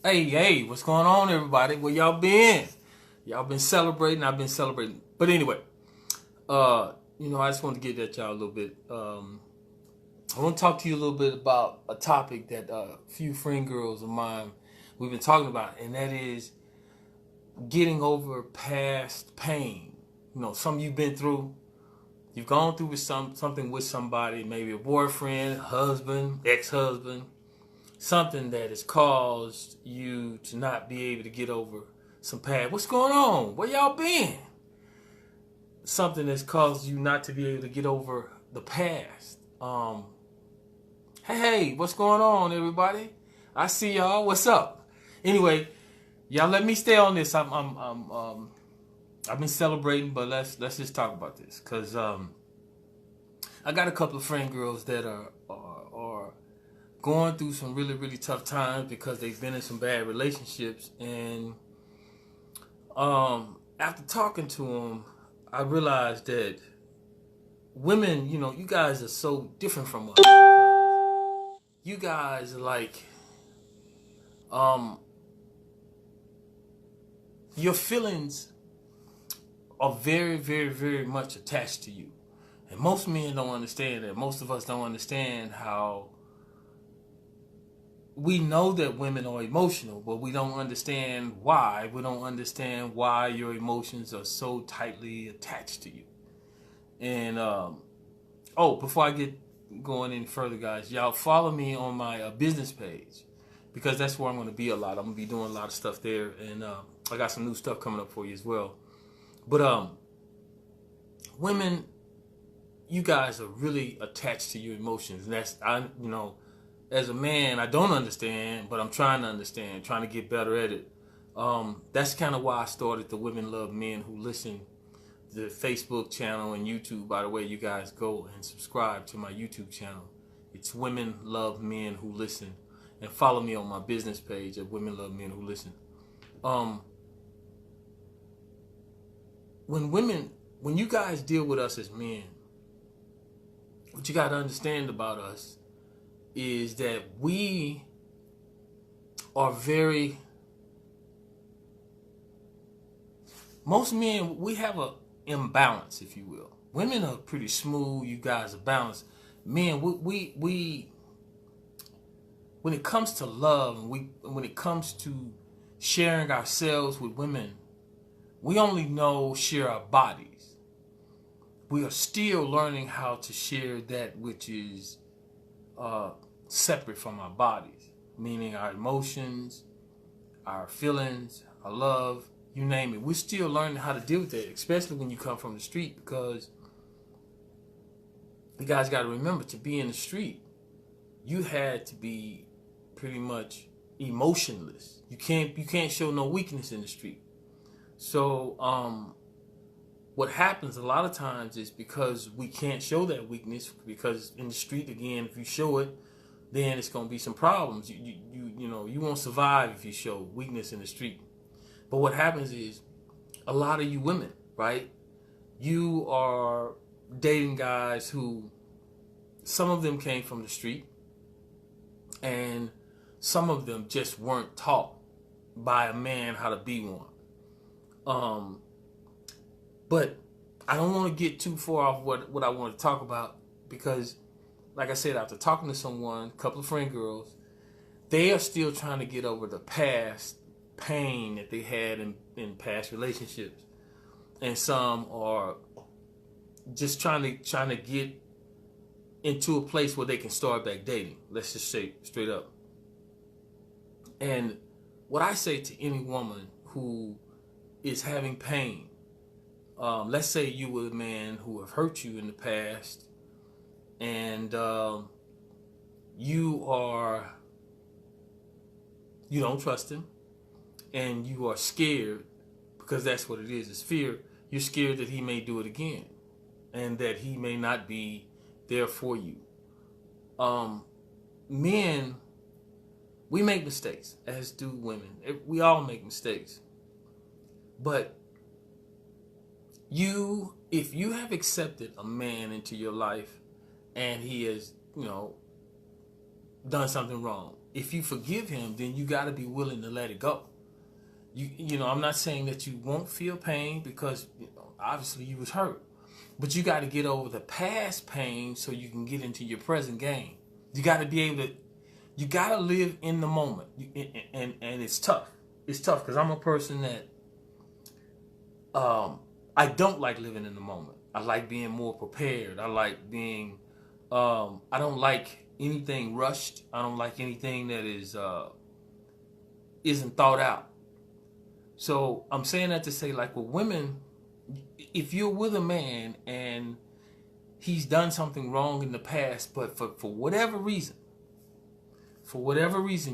Hey, what's going on, everybody? Where y'all been? Y'all been celebrating. I've been celebrating. But anyway, I just want to get at y'all a little bit. I want to talk to you a little bit about a topic that a few friend girls of mine we've been talking about, and that is getting over past pain. Something you've been through. You've gone through with something with somebody, maybe a boyfriend, husband, ex-husband, something that has caused you to not be able to get over some past. What's going on? Where y'all been? Something that's caused you not to be able to get over the past. Hey, what's going on, everybody? I see y'all. What's up? Anyway, y'all let me stay on this. I've been celebrating, but let's just talk about this because I got a couple of friend girls that are going through some really, really tough times because they've been in some bad relationships. And after talking to them, I realized that women, you guys are so different from us. You guys are like, your feelings are very, very, very much attached to you. And most men don't understand that. Most of us don't understand how we know that women are emotional, but we don't understand why. We don't understand why your emotions are so tightly attached to you. And before I get going any further, guys, y'all follow me on my business page because that's where I'm going to be a lot. I'm going to be doing a lot of stuff there, and I got some new stuff coming up for you as well. But women, you guys are really attached to your emotions, and as a man, I don't understand, but I'm trying to understand, trying to get better at it. That's kind of why I started the Women Love Men Who Listen, the Facebook channel and YouTube. By the way, you guys go and subscribe to my YouTube channel. It's Women Love Men Who Listen. And follow me on my business page at Women Love Men Who Listen. When you guys deal with us as men, what you got to understand about us is that we are most men, we have a imbalance, if you will. Women are pretty smooth, you guys are balanced. Men, we when it comes to love, and when it comes to sharing ourselves with women, we only share our bodies. We are still learning how to share that which is separate from our bodies, meaning our emotions, our feelings, our love, you name it. We're still learning how to deal with that, especially when you come from the street, because you guys got to remember, to be in the street, you had to be pretty much emotionless. You can't show no weakness in the street. So what happens a lot of times is because we can't show that weakness, because in the street, again, if you show it, then it's going to be some problems. You won't survive if you show weakness in the street. But what happens is, a lot of you women, right? You are dating guys who, some of them came from the street, and some of them just weren't taught by a man how to be one. But I don't want to get too far off what I want to talk about, because, like I said, after talking to someone, a couple of friend girls, they are still trying to get over the past pain that they had in past relationships, and some are just trying to get into a place where they can start back dating. Let's just say straight up. And what I say to any woman who is having pain, let's say you were a man who have hurt you in the past, and you don't trust him, and you are scared, because that's what it is. It's fear. You're scared that he may do it again, and that he may not be there for you. Men, we make mistakes, as do women. We all make mistakes. But if you have accepted a man into your life and he has, done something wrong, if you forgive him, then you got to be willing to let it go. You know, I'm not saying that you won't feel pain, because obviously you was hurt, but you got to get over the past pain so you can get into your present game. You got to be able to, you got to live in the moment, and it's tough. It's tough because I'm a person that I don't like living in the moment. I like being more prepared. I like being I don't like anything rushed. I don't like anything that isn't thought out. So I'm saying that to say, like, with women, if you're with a man and he's done something wrong in the past, but for whatever reason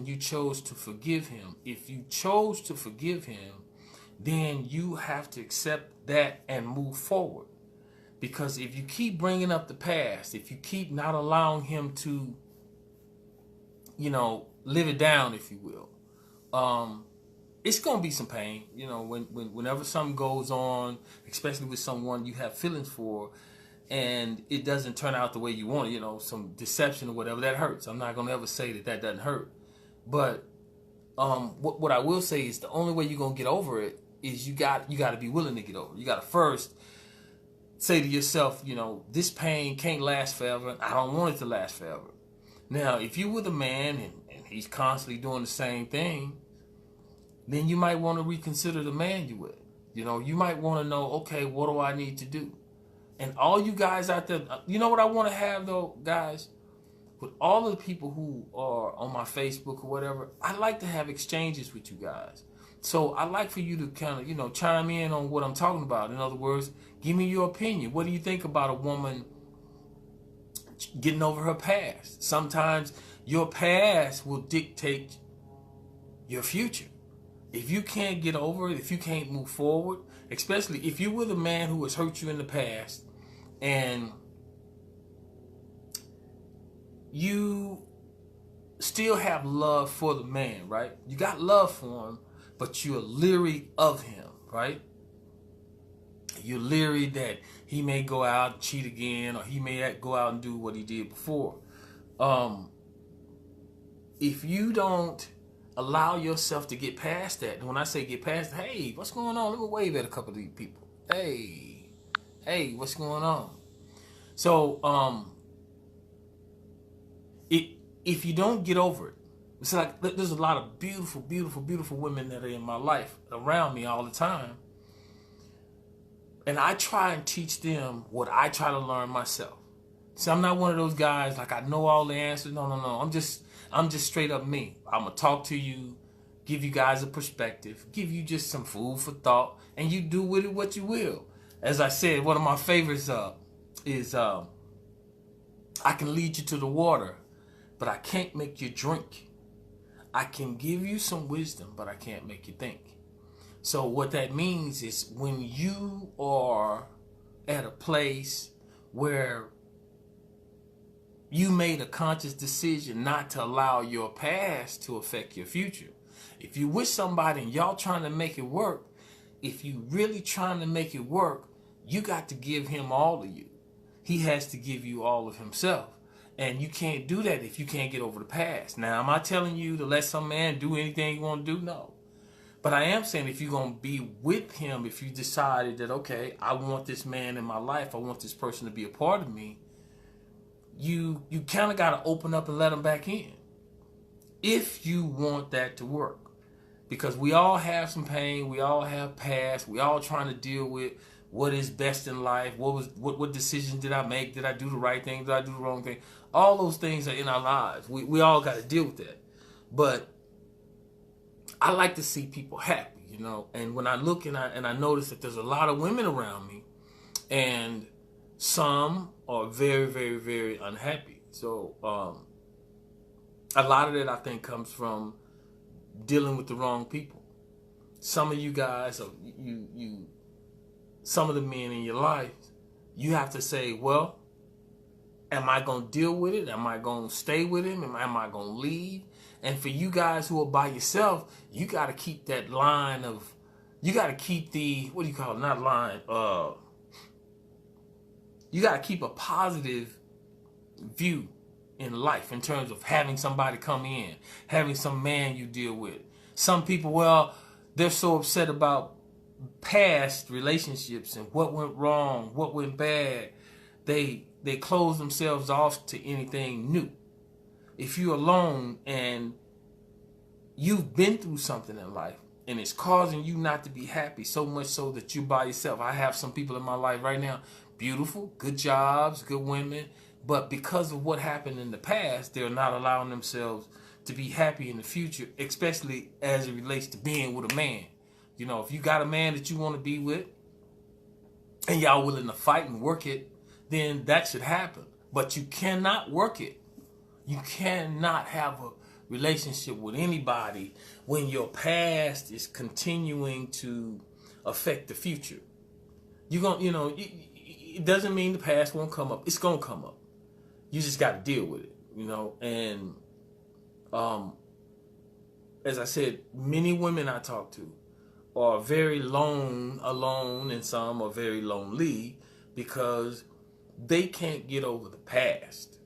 you chose to forgive him, if you chose to forgive him, then you have to accept that and move forward. Because if you keep bringing up the past, if you keep not allowing him to, live it down, if you will, it's gonna be some pain. Whenever something goes on, especially with someone you have feelings for, and it doesn't turn out the way you want it, some deception or whatever, that hurts. I'm not gonna ever say that doesn't hurt, but what I will say is the only way you're gonna get over it is you got to be willing to get over it. You got to first say to yourself, this pain can't last forever, and I don't want it to last forever. Now, if you're with a man and he's constantly doing the same thing, then you might want to reconsider the man you with. You might want to know, okay, what do I need to do? And all you guys out there, you know what I want to have, though, guys? With all of the people who are on my Facebook or whatever, I like to have exchanges with you guys. So I like for you to kind of, chime in on what I'm talking about. In other words, give me your opinion. What do you think about a woman getting over her past? Sometimes your past will dictate your future. If you can't get over it, if you can't move forward, especially if you're with a man who has hurt you in the past and you still have love for the man, right? You got love for him, but you're leery of him, right? You're leery that he may go out and cheat again, or he may go out and do what he did before. If you don't allow yourself to get past that, and when I say get past, hey, what's going on? Let me wave at a couple of these people. Hey, what's going on? So, if you don't get over it, it's like there's a lot of beautiful, beautiful, beautiful women that are in my life around me all the time. And I try and teach them what I try to learn myself. See, I'm not one of those guys like I know all the answers. No. I'm just straight up me. I'm going to talk to you, give you guys a perspective, give you just some food for thought, and you do with it what you will. As I said, one of my favorites is I can lead you to the water, but I can't make you drink. I can give you some wisdom, but I can't make you think. So what that means is when you are at a place where you made a conscious decision not to allow your past to affect your future. If you with somebody and y'all trying to make it work, if you really trying to make it work, you got to give him all of you. He has to give you all of himself. And you can't do that if you can't get over the past. Now, am I telling you to let some man do anything you want to do? No. But I am saying if you're going to be with him, if you decided that, okay, I want this man in my life, I want this person to be a part of me, you kind of got to open up and let him back in. If you want that to work. Because we all have some pain, we all have past, we all trying to deal with what is best in life, what decision did I make, did I do the right thing, did I do the wrong thing? All those things are in our lives. We all got to deal with that. But I like to see people happy, and when I look and I notice that there's a lot of women around me, and some are very, very, very unhappy. So a lot of that I think comes from dealing with the wrong people. Some of you guys, some of the men in your life, you have to say, well, am I going to deal with it? Am I going to stay with him? Am I going to leave? And for you guys who are by yourself, you got to keep that line of, you got to keep the, what do you call it? Not line. You got to keep a positive view in life in terms of having somebody come in, having some man you deal with. Some people, well, they're so upset about past relationships and what went wrong, what went bad. They close themselves off to anything new. If you're alone and you've been through something in life and it's causing you not to be happy, so much so that you're by yourself. I have some people in my life right now, beautiful, good jobs, good women, but because of what happened in the past, they're not allowing themselves to be happy in the future, especially as it relates to being with a man. You know, if you got a man that you want to be with and y'all willing to fight and work it, then that should happen. But you cannot work it. You cannot have a relationship with anybody when your past is continuing to affect the future. You're going, you know, it doesn't mean the past won't come up. It's going to come up. You just got to deal with it, you know. And as I said, many women I talk to are very alone, and some are very lonely because they can't get over the past.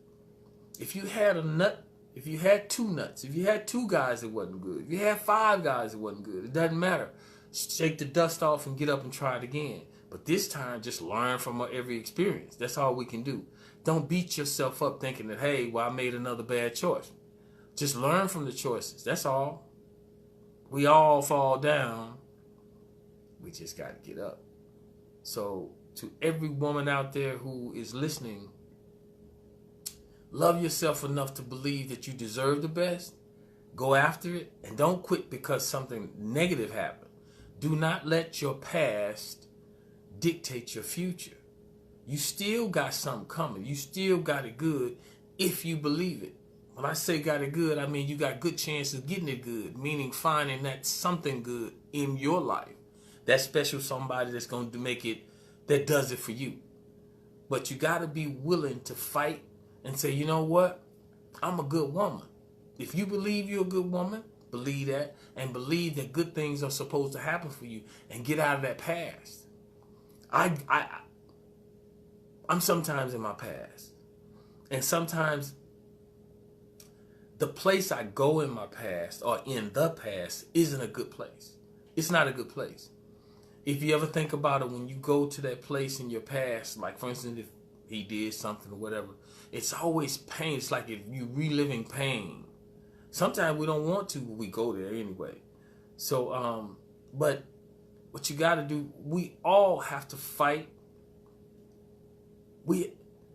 If you had a nut, if you had two nuts, if you had two guys that wasn't good, if you had five guys that wasn't good, it doesn't matter. Shake the dust off and get up and try it again. But this time, just learn from every experience. That's all we can do. Don't beat yourself up thinking that, hey, well, I made another bad choice. Just learn from the choices. That's all. We all fall down. We just got to get up. So to every woman out there who is listening, love yourself enough to believe that you deserve the best. Go after it. And don't quit because something negative happened. Do not let your past dictate your future. You still got something coming. You still got it good if you believe it. When I say got it good, I mean you got good chances of getting it good, meaning finding that something good in your life. That special somebody that's going to make it, that does it for you. But you got to be willing to fight and say, you know what? I'm a good woman. If you believe you're a good woman, believe that, and believe that good things are supposed to happen for you, and get out of that past. I'm sometimes in my past, and sometimes the place I go in my past or in the past isn't a good place. It's not a good place. If you ever think about it, when you go to that place in your past, like for instance, if he did something or whatever, it's always pain. It's like if you reliving pain. Sometimes we don't want to, but we go there anyway. So, but what you got to do, we all have to fight.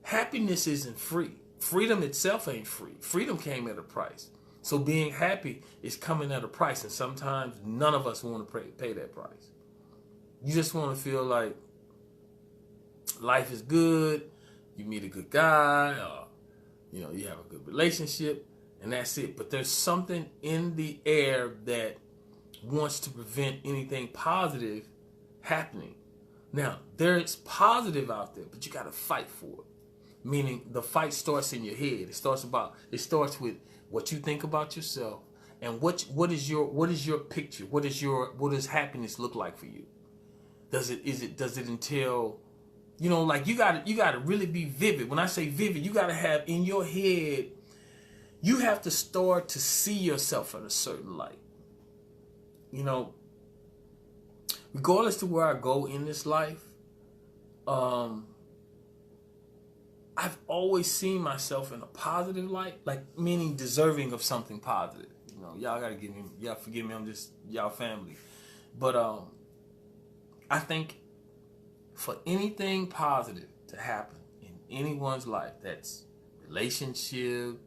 Happiness isn't free. Freedom itself ain't free. Freedom came at a price. So being happy is coming at a price, and sometimes none of us want to pay that price. You just want to feel like life is good, you meet a good guy, or you have a good relationship, and that's it. But there's something in the air that wants to prevent anything positive happening. Now, there's positive out there, but you got to fight for it. Meaning the fight starts in your head. It starts with what you think about yourself and what is your picture? What does happiness look like for you? Does it entail, like you gotta really be vivid. When I say vivid, you gotta have in your head, you have to start to see yourself in a certain light. Regardless to where I go in this life, I've always seen myself in a positive light, like meaning deserving of something positive. Y'all gotta give me, y'all forgive me, I'm just y'all family. But I think for anything positive to happen in anyone's life, that's relationship,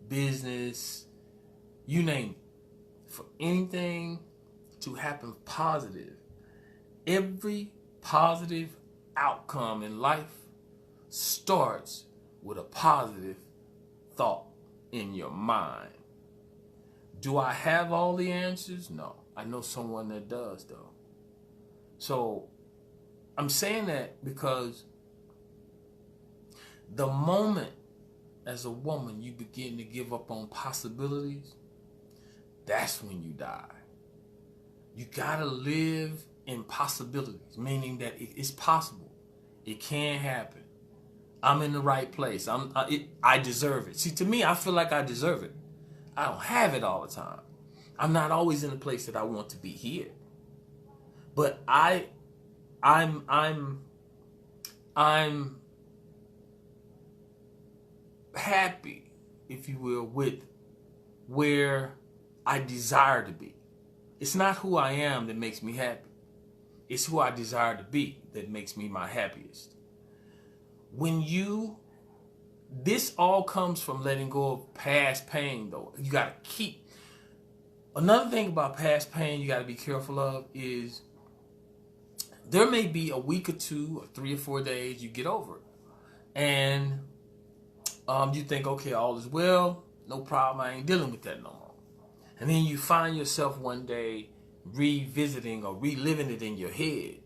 business, you name it, for anything to happen positive, every positive outcome in life starts with a positive thought in your mind. Do I have all the answers? No. I know someone that does, though. So I'm saying that because the moment as a woman you begin to give up on possibilities, that's when you die. You gotta live in possibilities, meaning that it's possible. It can happen. I'm in the right place. I deserve it. See, to me, I feel like I deserve it. I don't have it all the time. I'm not always in the place that I want to be here. But I'm happy, if you will, with where I desire to be. It's not who I am that makes me happy. It's who I desire to be that makes me my happiest. This all comes from letting go of past pain, though. You got to keep. Another thing about past pain you got to be careful of is there may be a week or 2 or 3 or 4 days you get over it. And you think, okay, all is well, no problem, I ain't dealing with that no more. And then you find yourself one day revisiting or reliving it in your head.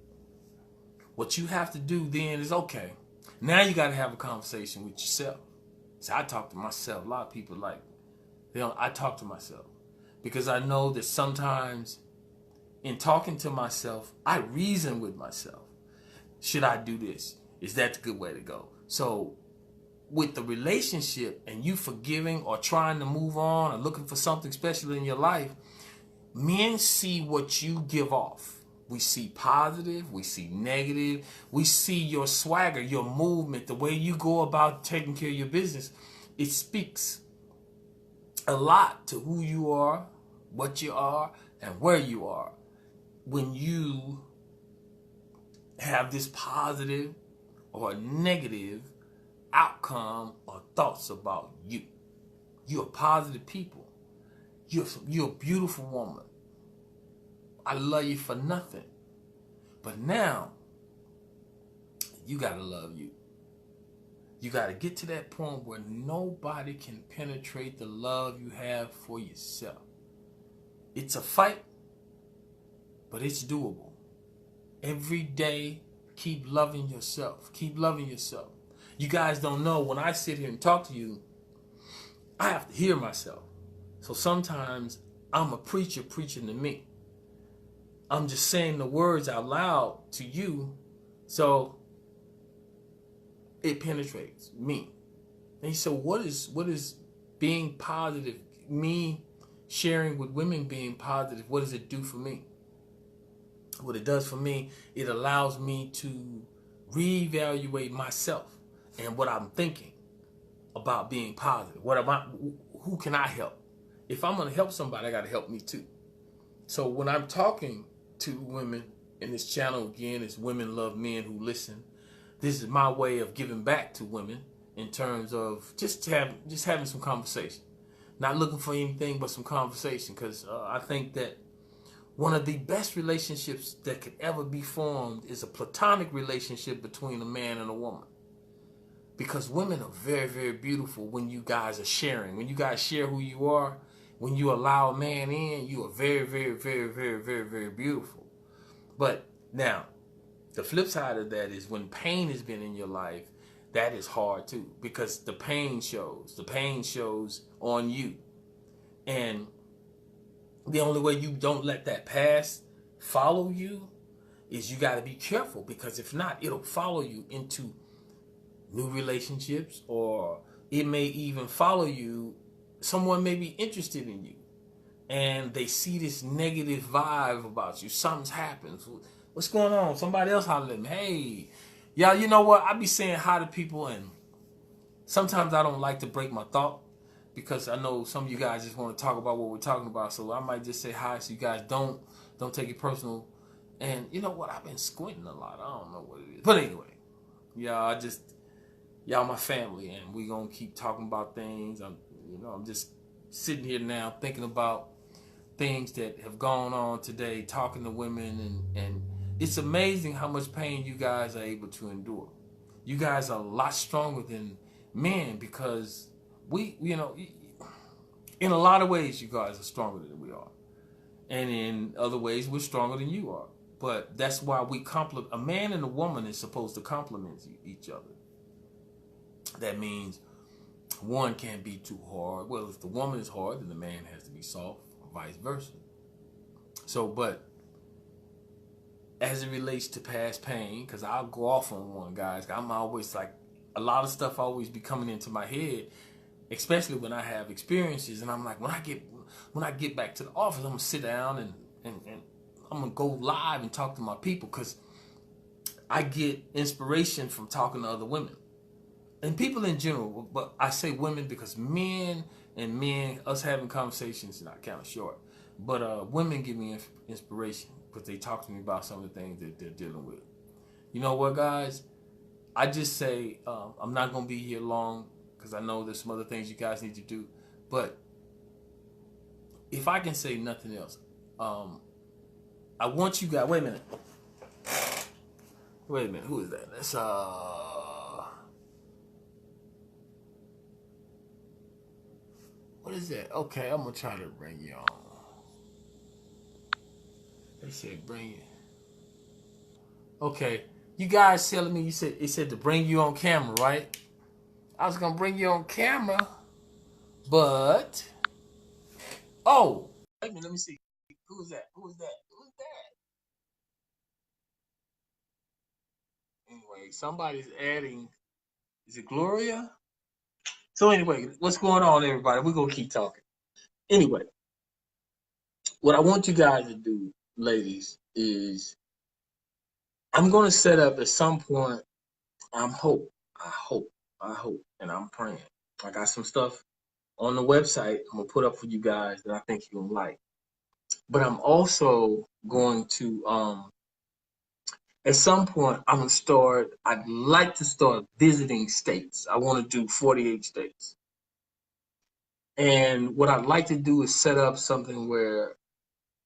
What you have to do then is, okay, now you got to have a conversation with yourself. See, I talk to myself. A lot of people I talk to myself because I know that sometimes in talking to myself, I reason with myself. Should I do this? Is that the good way to go? So with the relationship and you forgiving or trying to move on or looking for something special in your life, men see what you give off. We see positive, we see negative, we see your swagger, your movement, the way you go about taking care of your business. It speaks a lot to who you are, what you are, and where you are when you have this positive or negative outcome or thoughts about you. You're a positive people. You're a beautiful woman. I love you for nothing. But now, you got to love you. You got to get to that point where nobody can penetrate the love you have for yourself. It's a fight, but it's doable. Every day, keep loving yourself. Keep loving yourself. You guys don't know, when I sit here and talk to you, I have to hear myself. So sometimes I'm a preacher preaching to me. I'm just saying the words out loud to you, so it penetrates me. And so what is being positive, me sharing with women being positive, what does it do for me? What it does for me, it allows me to reevaluate myself and what I'm thinking about being positive. Who can I help? If I'm going to help somebody, I got to help me too. So when I'm talking to women in this channel, again, it's Women Love Men Who Listen. This is my way of giving back to women in terms of just having some conversation. Not looking for anything but some conversation, because I think that one of the best relationships that could ever be formed is a platonic relationship between a man and a woman. Because women are very, very beautiful when you guys are sharing. When you guys share who you are, when you allow a man in, you are very, very, very, very, very, very beautiful. But now, the flip side of that is when pain has been in your life, that is hard too. Because the pain shows. The pain shows on you. And the only way you don't let that past follow you is you got to be careful. Because if not, it'll follow you into new relationships, or it may even follow you. Someone may be interested in you and they see this negative vibe about you. Something's happened. What's going on? Somebody else holler at me. Hey, y'all, you know what? I be saying hi to people, and sometimes I don't like to break my thought because I know some of you guys just want to talk about what we're talking about. So I might just say hi so you guys don't take it personal. And you know what? I've been squinting a lot. I don't know what it is. But anyway, y'all my family, and we gonna keep talking about things. I'm just sitting here now thinking about things that have gone on today, talking to women, and it's amazing how much pain you guys are able to endure. You guys are a lot stronger than men, because in a lot of ways you guys are stronger than we are, and in other ways we're stronger than you are. But that's why a man and a woman is supposed to complement each other. That means one can't be too hard. Well, if the woman is hard, then the man has to be soft, or vice versa. So, but as it relates to past pain, because I'll go off on one, guys. I'm always like, a lot of stuff always be coming into my head, especially when I have experiences, and I'm like, when I get back to the office, I'm gonna sit down and I'm gonna go live and talk to my people, because I get inspiration from talking to other women and people in general. But I say women because men, us having conversations is not kind of short. But women give me inspiration because they talk to me about some of the things that they're dealing with. You know what, guys? I just say I'm not gonna be here long because I know there's some other things you guys need to do. But if I can say nothing else, I want you guys. Wait a minute. Who is that? That's what is that? Okay, I'm gonna try to bring you on. They said bring you. Okay, you guys telling me it said to bring you on camera, right? I was gonna bring you on camera, but oh, wait a minute, let me see. Who is that? Who is that? Who is that? Anyway, somebody's adding. Is it Gloria? So anyway, what's going on, everybody? We're gonna keep talking. Anyway, what I want you guys to do, ladies, is I'm gonna set up at some point. I hope, and I'm praying. I got some stuff on the website I'm gonna put up for you guys that I think you're gonna like. But I'm also going to at some point I'd like to start visiting states. I want to do 48 states. And what I'd like to do is set up something where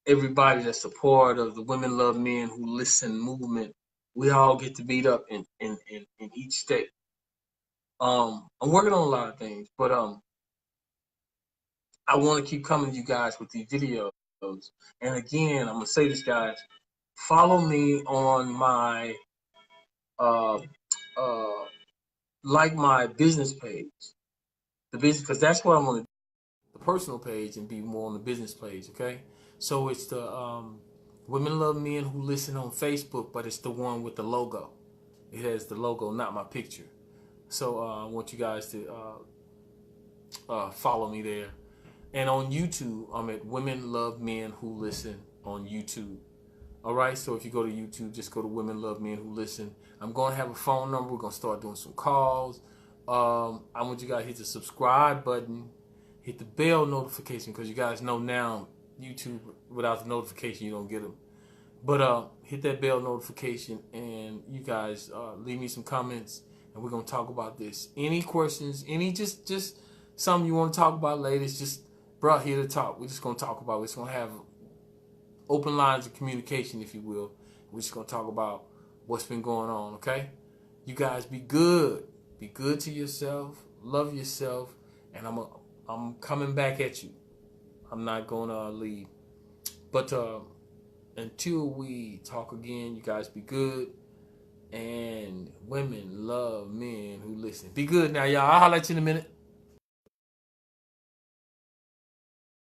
everybody that's a part of the Women Love Men Who Listen movement, we all get to meet up in each state. I'm working on a lot of things, but I want to keep coming to you guys with these videos. And again, I'm gonna say this, guys. Follow me on my uh, uh, like my business page, the business, because that's what I'm gonna do. The personal page and be more on the business page. Okay, so it's the Women Love Men Who Listen on Facebook, but it's the one with the logo. It has the logo, not my picture. So I want you guys to follow me there. And on YouTube, I'm at Women Love Men Who Listen on YouTube. All right, so if you go to YouTube, just go to Women Love Men Who Listen. I'm going to have a phone number. We're going to start doing some calls. I want you guys to hit the subscribe button, hit the bell notification, because you guys know now YouTube, without the notification, you don't get them. But hit that bell notification, and you guys leave me some comments, and we're going to talk about this. Any questions, any just something you want to talk about, ladies, just brought here to talk. We're just going to talk about it. We're just going to have open lines of communication, if you will. We're just going to talk about what's been going on, okay? You guys be good. Be good to yourself. Love yourself. And I'm coming back at you. I'm not going to leave. But until we talk again, you guys be good. And women love men who listen. Be good now, y'all. I'll holler at you in a minute.